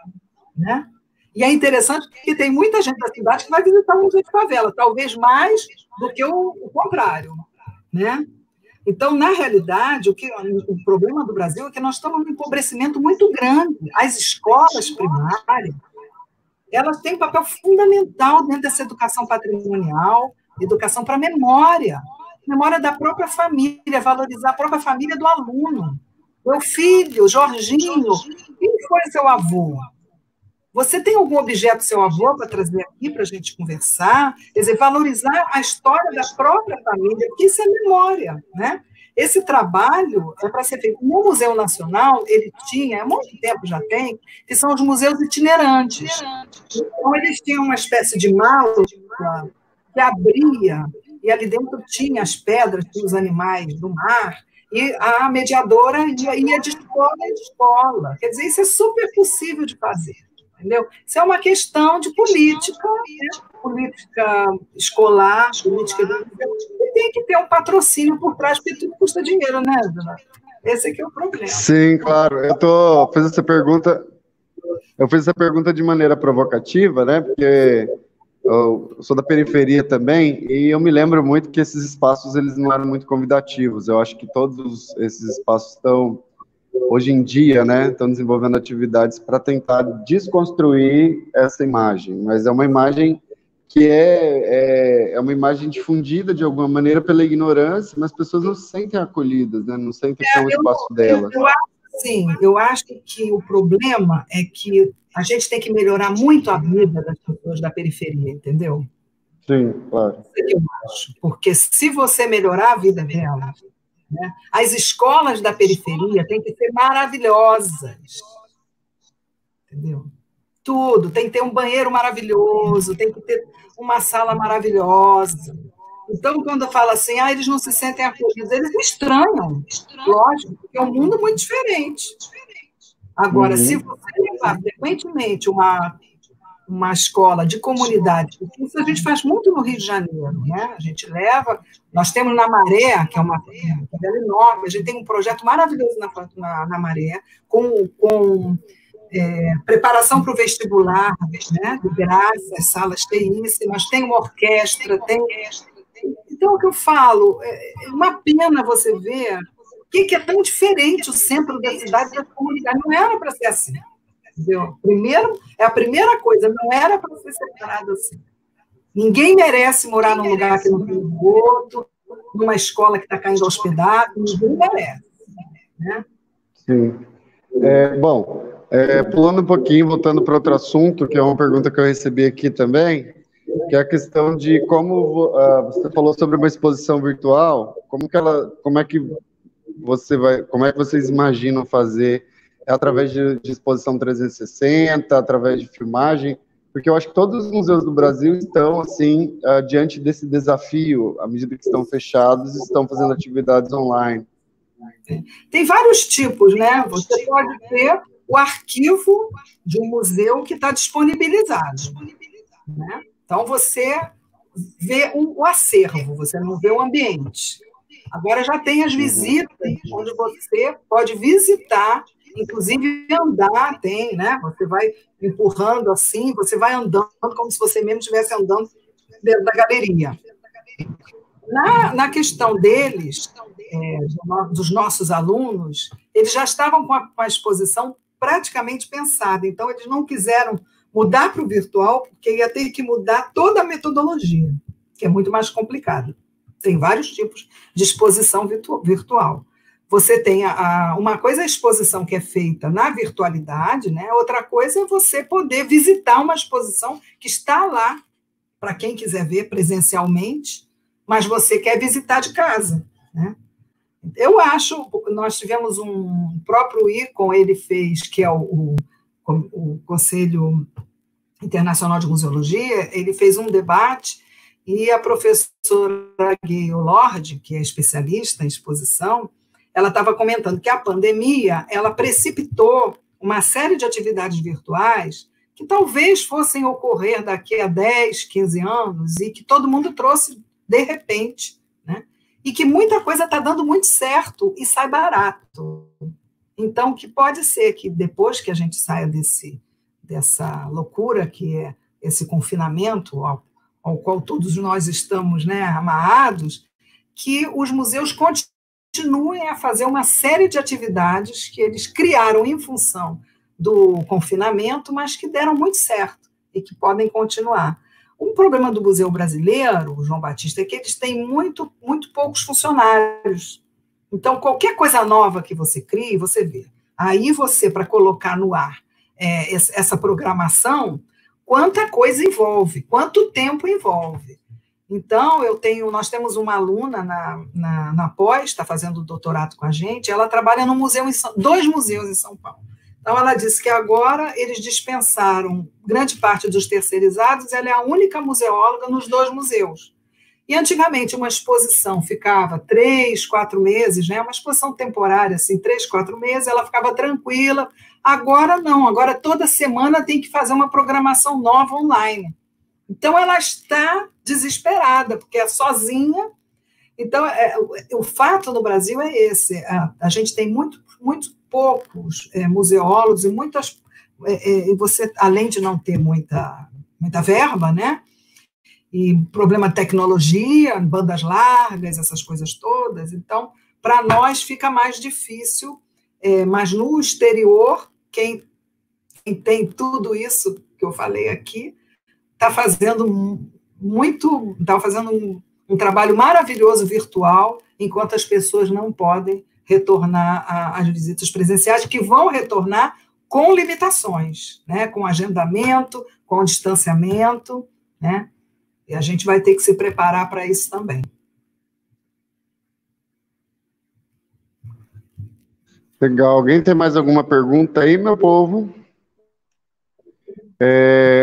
Né? E é interessante que tem muita gente da cidade que vai visitar o museu de favela, talvez mais do que o contrário. Né? Então, na realidade, o problema do Brasil é que nós estamos num empobrecimento muito grande. As escolas primárias, elas têm um papel fundamental dentro dessa educação patrimonial, educação para a memória da própria família, valorizar a própria família do aluno. Meu filho, Jorginho, quem foi seu avô? Você tem algum objeto do seu avô para trazer aqui para a gente conversar? Quer dizer, valorizar a história da própria família, porque isso é memória, né? Esse trabalho é para ser feito. No Museu Nacional, ele tinha, há muito tempo já tem, que são os museus itinerantes. Então, eles tinham uma espécie de mala que abria, e ali dentro tinha as pedras, tinha os animais do mar, e a mediadora ia de escola em escola. Quer dizer, isso é super possível de fazer. Entendeu? Isso é uma questão de política, né? Política escolar, política educativa, e tem que ter um patrocínio por trás, porque tudo custa dinheiro, né, Dona? Esse é que é o problema. Sim, claro. Eu fiz essa pergunta de maneira provocativa, né? Porque eu sou da periferia também, e eu me lembro muito que esses espaços eles não eram muito convidativos. Eu acho que todos esses espaços estão hoje em dia, né, estão desenvolvendo atividades para tentar desconstruir essa imagem, mas é uma imagem que é uma imagem difundida de alguma maneira pela ignorância, mas as pessoas não se sentem acolhidas, né, não sentem que é um espaço delas. Eu acho que o problema é que a gente tem que melhorar muito a vida das pessoas da periferia, entendeu? Sim, claro. Isso é que eu acho, porque se você melhorar a vida delas, né? As escolas da periferia têm que ser maravilhosas, entendeu? Tudo, tem que ter um banheiro maravilhoso, tem que ter uma sala maravilhosa. Então, quando eu falo assim, eles não se sentem acolhidos, eles me estranham, lógico, porque é um mundo muito diferente. Agora, se você levar frequentemente uma escola de comunidade, porque isso a gente faz muito no Rio de Janeiro, né? A gente leva, nós temos na Maré, que é uma favela enorme, a gente tem um projeto maravilhoso na Maré, com preparação para o vestibular, né? De graça, salas cheíssimas, tem uma orquestra, Então, o que eu falo, é uma pena você ver que é tão diferente o centro da cidade da comunidade, não era para ser assim. Entendeu? Primeiro, é a primeira coisa, não era para ser separado assim. Ninguém merece morar num lugar que não tem esgoto, numa escola que está caindo aos pedaços, ninguém merece. Né? Sim. Pulando um pouquinho, voltando para outro assunto, que é uma pergunta que eu recebi aqui também, que é a questão de como você falou sobre uma exposição virtual, como é que vocês imaginam fazer? É através de exposição 360, através de filmagem? Porque eu acho que todos os museus do Brasil estão, assim, diante desse desafio, à medida que estão fechados, estão fazendo atividades online. Tem vários tipos, né? Você pode ter o arquivo de um museu que está disponibilizado. Né? Então, você vê o acervo, você não vê o ambiente. Agora já tem as visitas, onde você pode visitar, inclusive andar, tem, né? Você vai empurrando assim, você vai andando como se você mesmo estivesse andando dentro da galeria. Na questão deles, dos nossos alunos, eles já estavam com a exposição praticamente pensada, então eles não quiseram mudar para o virtual, porque ia ter que mudar toda a metodologia, que é muito mais complicado. Tem vários tipos de exposição virtual. Você tem uma coisa é a exposição que é feita na virtualidade, né? Outra coisa é você poder visitar uma exposição que está lá, para quem quiser ver presencialmente, mas você quer visitar de casa, né? Eu acho, nós tivemos o próprio ICOM, ele fez, que é o Conselho Internacional de Museologia, ele fez um debate e a professora Gayle Lord, que é especialista em exposição, ela estava comentando que a pandemia, ela precipitou uma série de atividades virtuais que talvez fossem ocorrer daqui a 10, 15 anos e que todo mundo trouxe de repente, né? E que muita coisa está dando muito certo e sai barato. Então, que pode ser que depois que a gente saia dessa loucura que é esse confinamento ao qual todos nós estamos, né, amarrados, que os museus continuem a fazer uma série de atividades que eles criaram em função do confinamento, mas que deram muito certo e que podem continuar. Um problema do Museu Brasileiro, João Batista, é que eles têm muito poucos funcionários. Então, qualquer coisa nova que você crie, você vê. Aí você, para colocar no ar essa programação, quanta coisa envolve, quanto tempo envolve. Então, nós temos uma aluna na pós, está fazendo doutorado com a gente, ela trabalha no museu, 2 museus em São Paulo. Então, ela disse que agora eles dispensaram grande parte dos terceirizados, ela é a única museóloga nos 2 museus. E, antigamente, uma exposição ficava 3, 4 meses, né? Uma exposição temporária, assim, 3, 4 meses, ela ficava tranquila. Agora, não. Agora, toda semana tem que fazer uma programação nova online. Então, ela está desesperada, porque é sozinha. Então, o fato no Brasil é esse. A gente tem muito poucos museólogos e muitas... você, além de não ter muita verba, né? E problema de tecnologia, bandas largas, essas coisas todas. Então, para nós fica mais difícil, mas no exterior, quem tem tudo isso que eu falei aqui, está fazendo um trabalho maravilhoso virtual, enquanto as pessoas não podem retornar às visitas presenciais, que vão retornar com limitações, né? Com agendamento, com distanciamento, né? E a gente vai ter que se preparar para isso também. Legal. Alguém tem mais alguma pergunta aí, meu povo?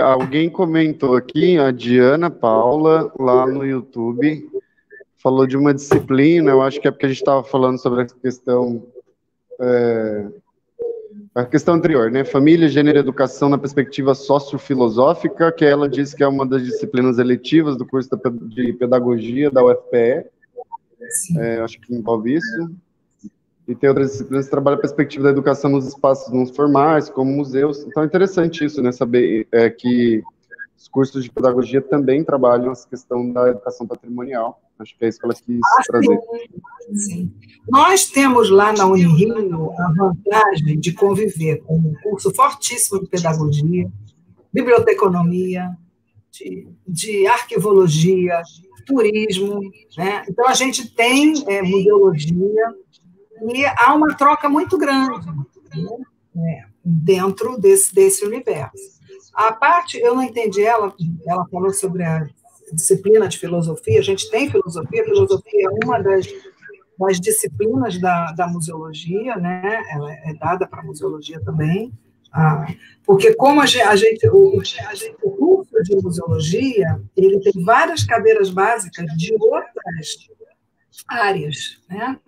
Alguém comentou aqui, a Diana Paula, lá no YouTube, falou de uma disciplina, eu acho que é porque a gente estava falando sobre a questão anterior, né? Família, gênero e educação na perspectiva sociofilosófica, que ela disse que é uma das disciplinas eletivas do curso de pedagogia da UFPE. Acho que envolve isso. E tem outras disciplinas que trabalham a perspectiva da educação nos espaços não formais, como museus. Então é interessante isso, né? Saber que os cursos de pedagogia também trabalham essa questão da educação patrimonial. Acho que é isso que ela quis trazer. Sim. Nós temos lá na Unirio a vantagem de conviver com um curso fortíssimo de pedagogia, biblioteconomia, de arquivologia, turismo, né? Então, a gente tem museologia e há uma troca muito grande, né? Dentro desse universo. A parte, eu não entendi, ela falou sobre a disciplina de filosofia, a gente tem filosofia é uma das disciplinas da museologia, né? Ela é dada para a museologia também, porque como o curso de museologia, ele tem várias cadeiras básicas de outras áreas, né?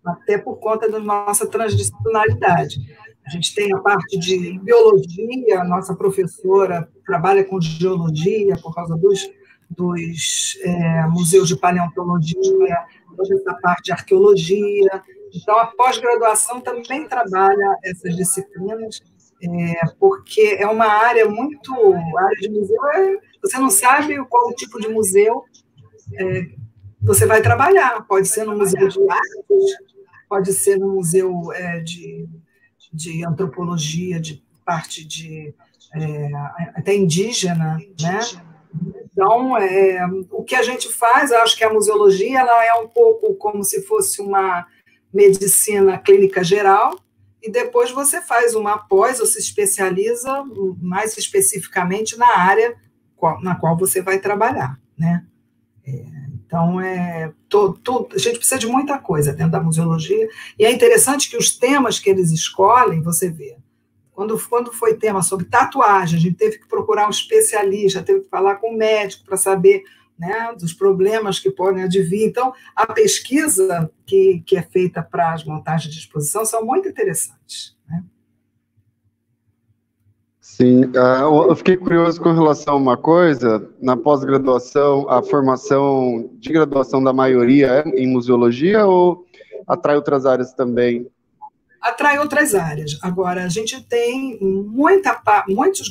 Até por conta da nossa transdisciplinaridade. A gente tem a parte de biologia, a nossa professora trabalha com geologia por causa dos museus de paleontologia, toda essa parte de arqueologia. Então, a pós-graduação também trabalha essas disciplinas, porque é uma área a área de museu, você não sabe qual o tipo de museu você vai trabalhar. Pode ser no museu de artes, pode ser no museu de antropologia, de parte até indígena, né? Então, o que a gente faz, eu acho que a museologia ela é um pouco como se fosse uma medicina clínica geral, e depois você faz uma pós, ou se especializa mais especificamente na área na qual você vai trabalhar, né? Então, a gente precisa de muita coisa dentro da museologia, e é interessante que os temas que eles escolhem, você vê, quando foi tema sobre tatuagem, a gente teve que procurar um especialista, teve que falar com um médico para saber, né, dos problemas que podem advir. Então, a pesquisa que é feita para as montagens de exposição são muito interessantes, né? Sim, eu fiquei curioso com relação a uma coisa, na pós-graduação, a formação de graduação da maioria é em museologia ou atrai outras áreas também? Atrai outras áreas. Agora, a gente tem muitos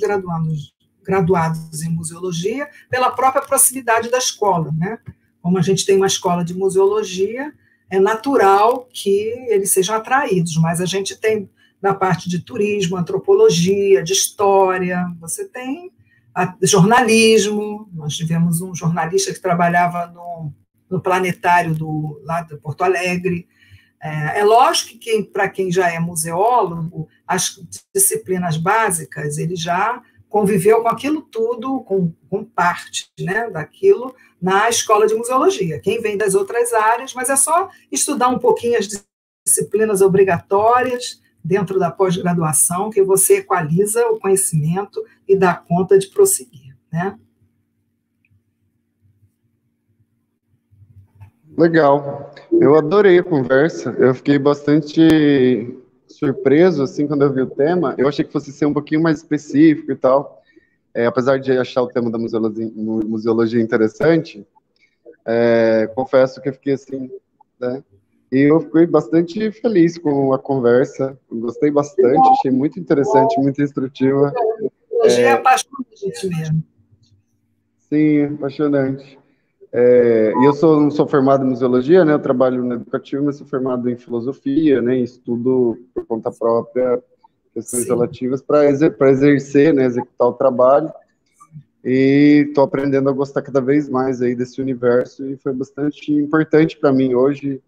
graduados em museologia pela própria proximidade da escola, né? Como a gente tem uma escola de museologia, é natural que eles sejam atraídos, mas a gente tem na parte de turismo, antropologia, de história, você tem jornalismo, nós tivemos um jornalista que trabalhava no planetário lá de Porto Alegre. É lógico que para quem já é museólogo, as disciplinas básicas, ele já conviveu com aquilo tudo, com parte, né, daquilo na escola de museologia. Quem vem das outras áreas, mas é só estudar um pouquinho as disciplinas obrigatórias dentro da pós-graduação que você equaliza o conhecimento e dá conta de prosseguir, né? Legal. Eu adorei a conversa. Eu fiquei bastante surpreso, assim, quando eu vi o tema. Eu achei que fosse ser um pouquinho mais específico e tal. Apesar de achar o tema da museologia interessante, confesso que eu fiquei assim, né? E eu fiquei bastante feliz com a conversa. Gostei bastante, achei muito interessante, muito instrutiva. Museologia é apaixonante mesmo. Sim, apaixonante. E eu não sou formado em museologia, né? Eu trabalho no educativo, mas sou formado em filosofia, né? Estudo por conta própria questões relativas para exercer, né? Executar o trabalho. E estou aprendendo a gostar cada vez mais aí desse universo e foi bastante importante para mim hoje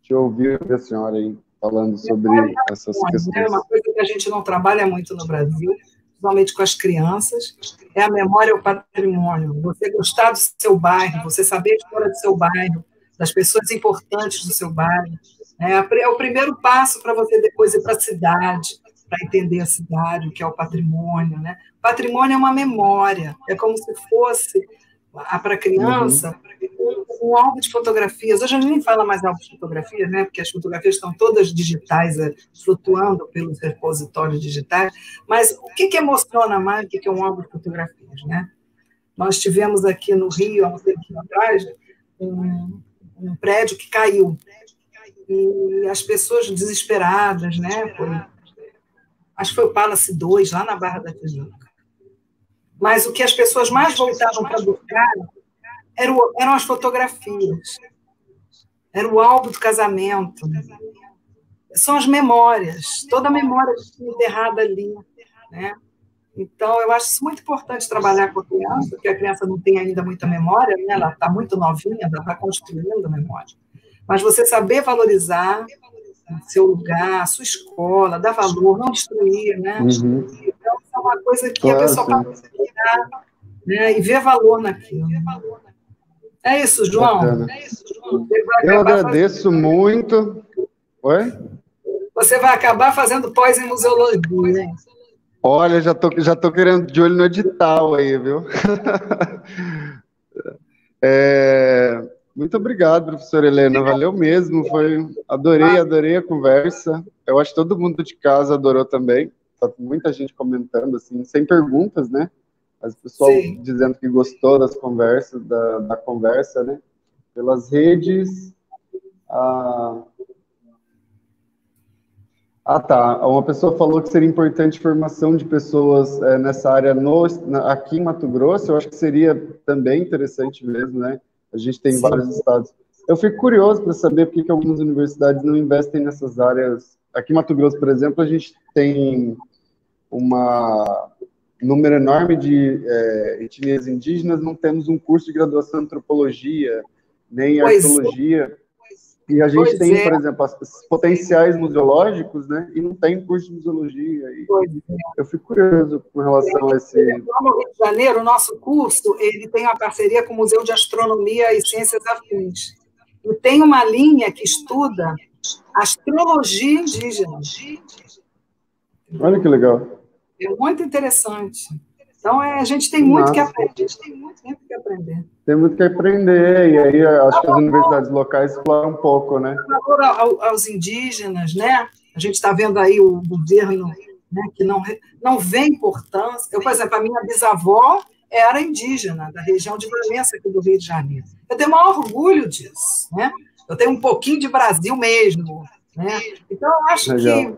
te ouvir a senhora aí falando sobre essas questões. É uma coisa que a gente não trabalha muito no Brasil, principalmente com as crianças, é a memória e o patrimônio. Você gostar do seu bairro, você saber a história do seu bairro, das pessoas importantes do seu bairro. É o primeiro passo para você depois ir para a cidade, para entender a cidade, o que é o patrimônio, né? Patrimônio é uma memória, é como se fosse, para a criança, um álbum de fotografias. Hoje a gente nem fala mais álbum de fotografias, né? Porque as fotografias estão todas digitais, flutuando pelos repositórios digitais, mas o que emociona mais do que um álbum de fotografias, né? Nós tivemos aqui no Rio, há um tempo atrás, um prédio que caiu, e as pessoas desesperadas, né? Acho que foi o Palace 2, lá na Barra da Tijuca. Mas o que as pessoas mais voltavam para buscar eram as fotografias. Era o álbum do casamento. São as memórias, toda a memória enterrada ali, né? Então, eu acho isso muito importante trabalhar com a criança, porque a criança não tem ainda muita memória, né? Ela está muito novinha, ela está construindo a memória. Mas você saber valorizar seu lugar, a sua escola, dar valor, não destruir, né? Então, é uma coisa que a pessoa pode pegar, né, e ver valor naquilo. É isso, João. Eu agradeço muito. Oi? Você vai acabar fazendo pós em museologia, né? Olha, já tô querendo de olho no edital aí, viu? Muito obrigado, professora Helena, valeu mesmo, adorei a conversa. Eu acho que todo mundo de casa adorou também, tá muita gente comentando, assim, sem perguntas, né? Mas o pessoal dizendo que gostou das conversas, da conversa, né? Pelas redes. Tá. Uma pessoa falou que seria importante formação de pessoas nessa área aqui em Mato Grosso. Eu acho que seria também interessante mesmo, né? A gente tem vários estados. Eu fico curioso para saber por que algumas universidades não investem nessas áreas. Aqui em Mato Grosso, por exemplo, a gente tem um número enorme de etnias indígenas, não temos um curso de graduação em antropologia, nem arqueologia. E a gente tem, por exemplo, os potenciais museológicos, né? E não tem curso de museologia. Eu fico curioso com relação a esse... No Rio de Janeiro, o nosso curso ele tem uma parceria com o Museu de Astronomia e Ciências Afins. E tem uma linha que estuda astrologia indígena. Olha que legal. É muito interessante. Então, a gente tem muito que aprender. Tem muito que aprender, e aí acho que as universidades locais exploram um pouco, né? Valor aos indígenas, né? A gente está vendo aí o governo né, que não vê importância. Eu, por exemplo, a minha bisavó era indígena, da região de Valença, aqui do Rio de Janeiro. Eu tenho o maior orgulho disso, né? Eu tenho um pouquinho de Brasil mesmo, né? Então, eu acho que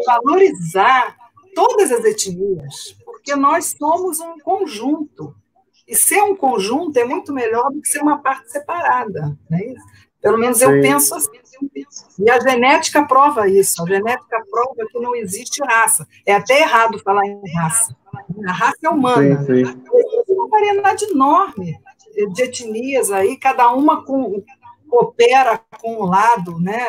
valorizar todas as etnias, porque nós somos um conjunto. E ser um conjunto é muito melhor do que ser uma parte separada, né? Pelo menos eu penso assim. E a genética prova isso. A genética prova que não existe raça. É até errado falar em raça. A raça é humana. Sim. Existe uma variedade enorme de etnias aí, cada uma coopera com um lado, né,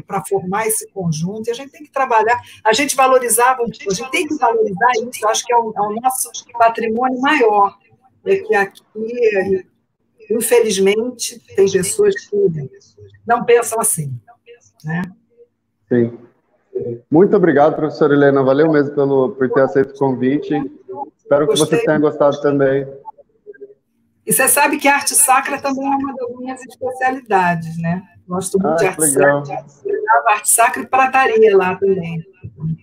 para formar esse conjunto, e a gente tem que trabalhar, a gente tem que valorizar isso, acho que é o nosso patrimônio maior, que aqui, infelizmente, tem pessoas que não pensam assim, né? Sim. Muito obrigado, professora Helena, valeu mesmo por ter aceito o convite, espero que você tenha gostado também. E você sabe que a arte sacra também é uma das minhas especialidades, né? Gosto muito de arte legal. sacra. Arte sacra e prataria lá também.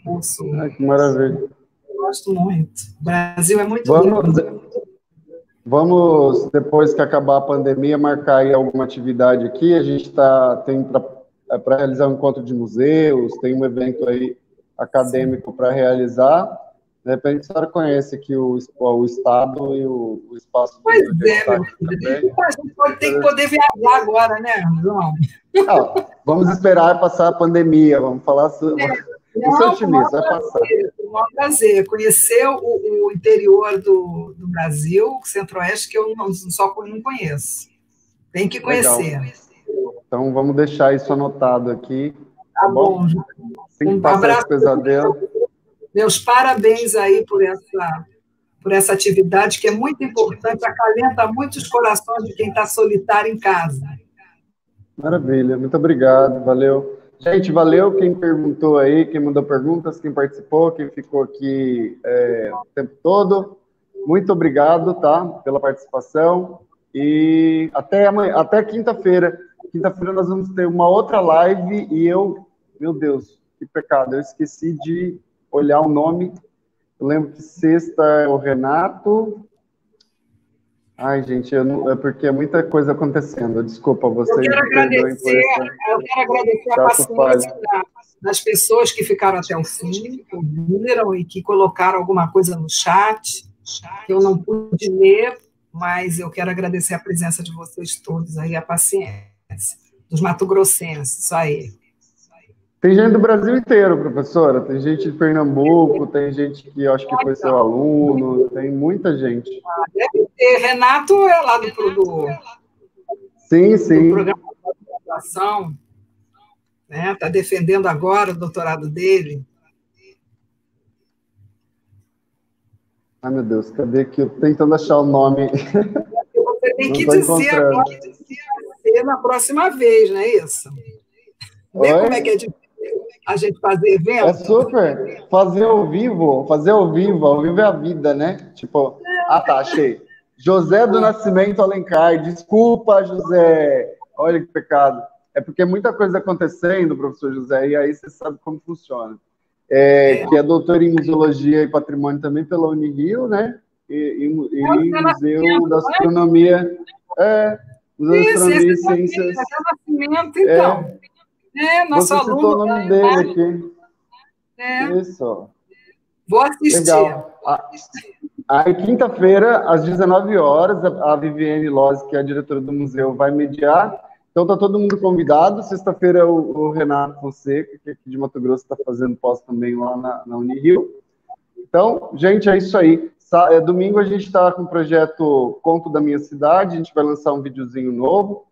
Curso. Que maravilha. Gosto muito. O Brasil é muito lindo. Vamos, depois que acabar a pandemia, marcar aí alguma atividade aqui. A gente tem para realizar um encontro de museus, tem um evento aí acadêmico para realizar. De repente, a senhora conhece aqui o Estado e o espaço. Pois é, meu filho. A gente tem que poder viajar agora, né, João? Vamos esperar passar a pandemia, vamos falar sobre... Não, otimista, vai passar. Foi um prazer conhecer o interior do Brasil, o Centro-Oeste, que eu só não conheço. Tem que conhecer. Legal. Então, vamos deixar isso anotado aqui. Tá bom. Sem passar esse pesadelo. Meus parabéns aí por essa atividade, que é muito importante, acalenta muito os corações de quem está solitário em casa. Maravilha, muito obrigado, valeu. Gente, valeu quem perguntou aí, quem mandou perguntas, quem participou, quem ficou aqui o tempo todo. Muito obrigado, tá, pela participação. E até amanhã, até quinta-feira. Quinta-feira nós vamos ter uma outra live e meu Deus, que pecado, eu esqueci de olhar o nome. Eu lembro que sexta é o Renato. Ai, gente, é porque é muita coisa acontecendo. Desculpa, vocês. Eu quero agradecer a paciência das pessoas que ficaram até o fim, que ouviram e que colocaram alguma coisa no chat, que eu não pude ler, mas eu quero agradecer a presença de vocês todos aí, a paciência, dos mato-grossenses, isso aí. Tem gente do Brasil inteiro, professora. Tem gente de Pernambuco, tem gente que eu acho que foi seu aluno, tem muita gente. Deve ter. Renato é lá do programa de graduação, né? Está defendendo agora o doutorado dele. Ai, meu Deus, cadê aqui? Eu tô tentando achar o nome. Você tem que dizer agora na próxima vez, não é isso? Vê como é que é difícil a gente fazer evento. É super. Fazer ao vivo é a vida, né? Tipo, tá, achei. José do Nascimento Alencar, desculpa, José. Olha que pecado. É porque muita coisa acontecendo, professor José, e aí você sabe como funciona. Que é doutor em Museologia e Patrimônio também pela Unirio, né? E Museu da Astronomia. Museu da Astronomia e Ciências. Nascimento, então. Nosso aluno. Citou o nome dele aqui. Isso. Vou assistir. Legal. Aí, quinta-feira, às 19 horas, a Viviane Lozzi, que é a diretora do museu, vai mediar. Então, está todo mundo convidado. Sexta-feira, o Renato Fonseca, que é aqui de Mato Grosso, está fazendo pós também lá na Unirio. Então, gente, é isso aí. Domingo, a gente está com o projeto Conto da Minha Cidade. A gente vai lançar um videozinho novo.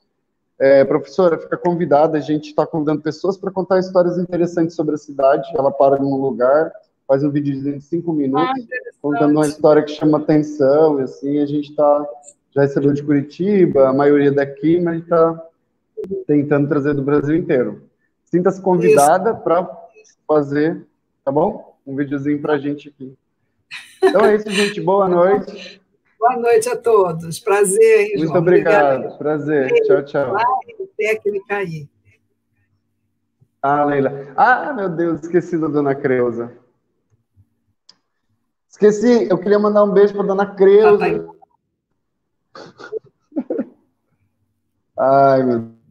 Professora, fica convidada, a gente está convidando pessoas para contar histórias interessantes sobre a cidade. Ela para num lugar, faz um videozinho de 5 minutos, contando uma história que chama atenção, e assim, a gente já recebeu de Curitiba, a maioria daqui, mas está tentando trazer do Brasil inteiro. Sinta-se convidada para fazer, tá bom? Um videozinho para a gente aqui. Então é isso, gente, boa noite. Boa noite a todos. Prazer, hein, João? Muito obrigado. Prazer. Tchau, tchau. Técnica aí. Leila. Meu Deus, esqueci da dona Creuza. Esqueci, eu queria mandar um beijo para dona Creuza. Tá aí. Ai, meu Deus.